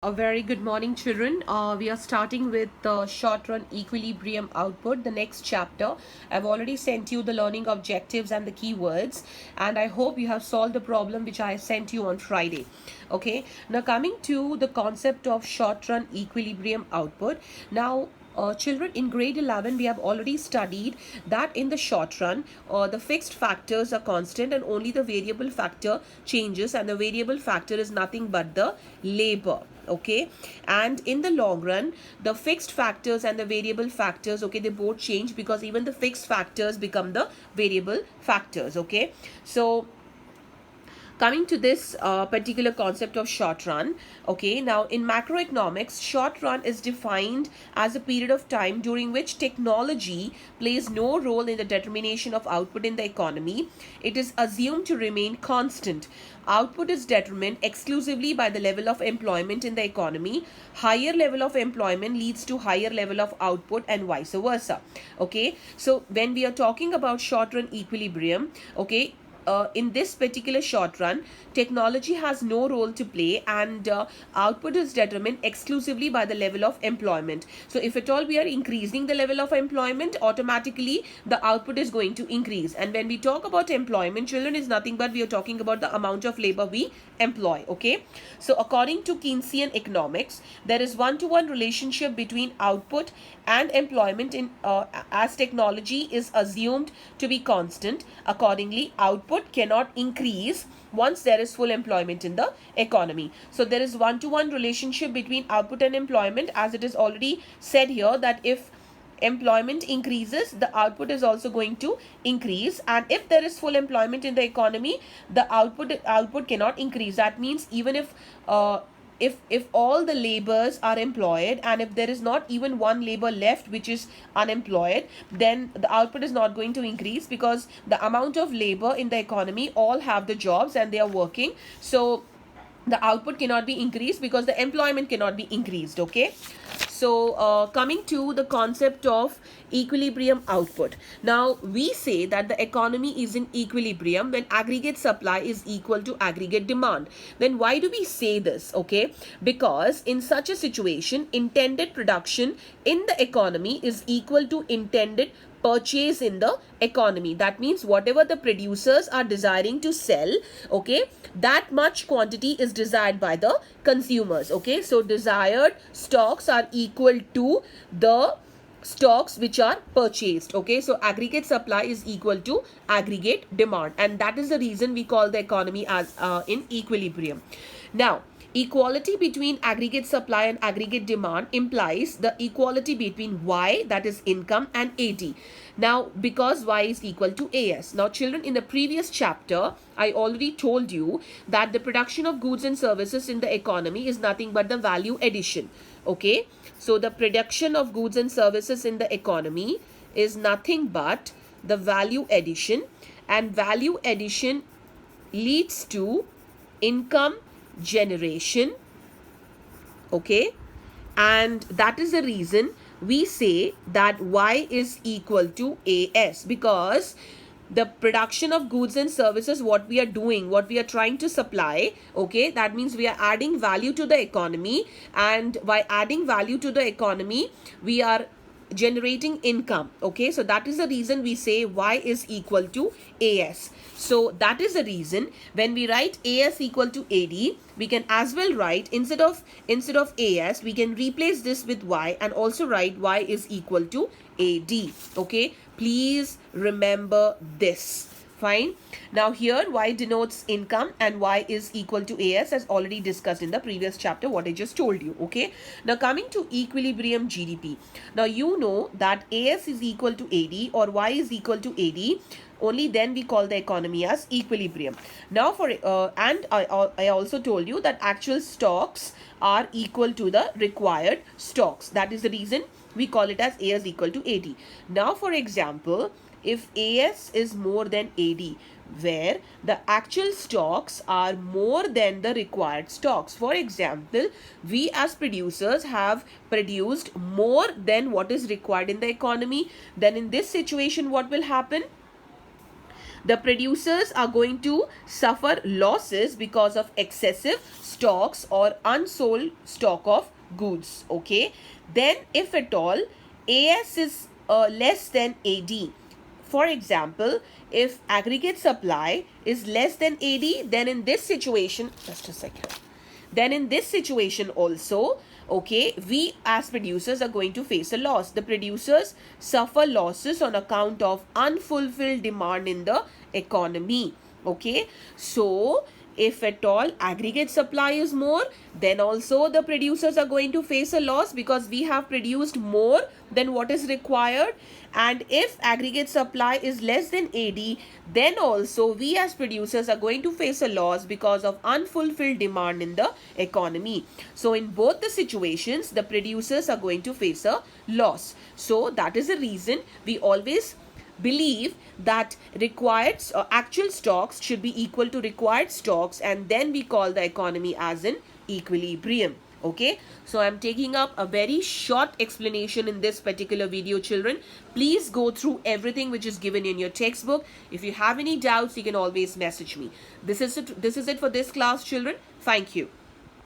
A very good morning, children. We are starting with the short run equilibrium output, the next chapter. I've already sent you the learning objectives and the keywords, and I hope you have solved the problem which I sent you on Friday. Okay, now coming to the concept of short run equilibrium output. Now, children, in grade 11 we have already studied that in the short run the fixed factors are constant and only the variable factor changes, and the variable factor is nothing but the labor. Okay, and in the long run the fixed factors and the variable factors, okay, they both change because even the fixed factors become the variable factors. Okay, so coming to this particular concept of short run. Okay, now in macroeconomics, short run is defined as a period of time during which technology plays no role in the determination of output in the economy. It is assumed to remain constant. Output is determined exclusively by the level of employment in the economy. Higher level of employment leads to higher level of output and vice versa. Okay, so when we are talking about short run equilibrium, okay, in this particular short run, technology has no role to play, and output is determined exclusively by the level of employment. So if at all we are increasing the level of employment, automatically the output is going to increase. And when we talk about employment, children, is nothing but we are talking about the amount of labor we employ. Okay, so according to Keynesian economics, there is one-to-one relationship between output and employment in as technology is assumed to be constant. Accordingly, output cannot increase once there is full employment in the economy. So there is one-to-one relationship between output and employment, as it is already said here that if employment increases, the output is also going to increase, and if there is full employment in the economy, the output cannot increase. That means even if all the laborers are employed, and if there is not even one labor left which is unemployed, then the output is not going to increase, because the amount of labor in the economy all have the jobs and they are working. So the output cannot be increased because the employment cannot be increased. Okay, so coming to the concept of equilibrium output. Now we say that the economy is in equilibrium when aggregate supply is equal to aggregate demand. Then why do we say this? Okay, because in such a situation, intended production in the economy is equal to intended purchase in the economy. That means whatever the producers are desiring to sell, okay, that much quantity is desired by the consumers. Okay, so desired stocks are equal to the stocks which are purchased. Okay, so aggregate supply is equal to aggregate demand, and that is the reason we call the economy as in equilibrium. Now, equality between aggregate supply and aggregate demand implies the equality between Y, that is income, and AD. Now, because Y is equal to AS. Now, children, in the previous chapter, I already told you that the production of goods and services in the economy is nothing but the value addition. Okay, so the production of goods and services in the economy is nothing but the value addition, and value addition leads to income generation. Okay, and that is the reason we say that Y is equal to AS, because the production of goods and services, what we are doing, what we are trying to supply, okay, that means we are adding value to the economy, and by adding value to the economy we are generating income. Okay, so that is the reason we say Y is equal to AS. So that is the reason when we write AS equal to AD, we can as well write instead of AS, we can replace this with Y and also write Y is equal to AD. Okay, please remember this. Fine. Now here Y denotes income and Y is equal to AS, as already discussed in the previous chapter, what I just told you. Okay. Now coming to equilibrium GDP. Now you know that AS is equal to AD or Y is equal to AD. Only then we call the economy as equilibrium. Now for and I also told you that actual stocks are equal to the required stocks. That is the reason we call it as AS equal to AD. Now for example, if AS is more than AD, where the actual stocks are more than the required stocks. For example, we as producers have produced more than what is required in the economy. Then in this situation, what will happen? The producers are going to suffer losses because of excessive stocks or unsold stock of goods. Okay. Then if at all AS is less than AD, for example, if aggregate supply is less than AD, then in this situation, just a second, then in this situation also, okay, we as producers are going to face a loss. The producers suffer losses on account of unfulfilled demand in the economy. Okay, so if at all aggregate supply is more, then also the producers are going to face a loss because we have produced more than what is required. And if aggregate supply is less than AD, then also we as producers are going to face a loss because of unfulfilled demand in the economy. So in both the situations, the producers are going to face a loss. So that is the reason we always believe that required actual stocks should be equal to required stocks, and then we call the economy as in equilibrium. Okay, so I'm taking up a very short explanation in this particular video, children. Please go through everything which is given in your textbook. If you have any doubts, you can always message me. This is it for this class, children. Thank you.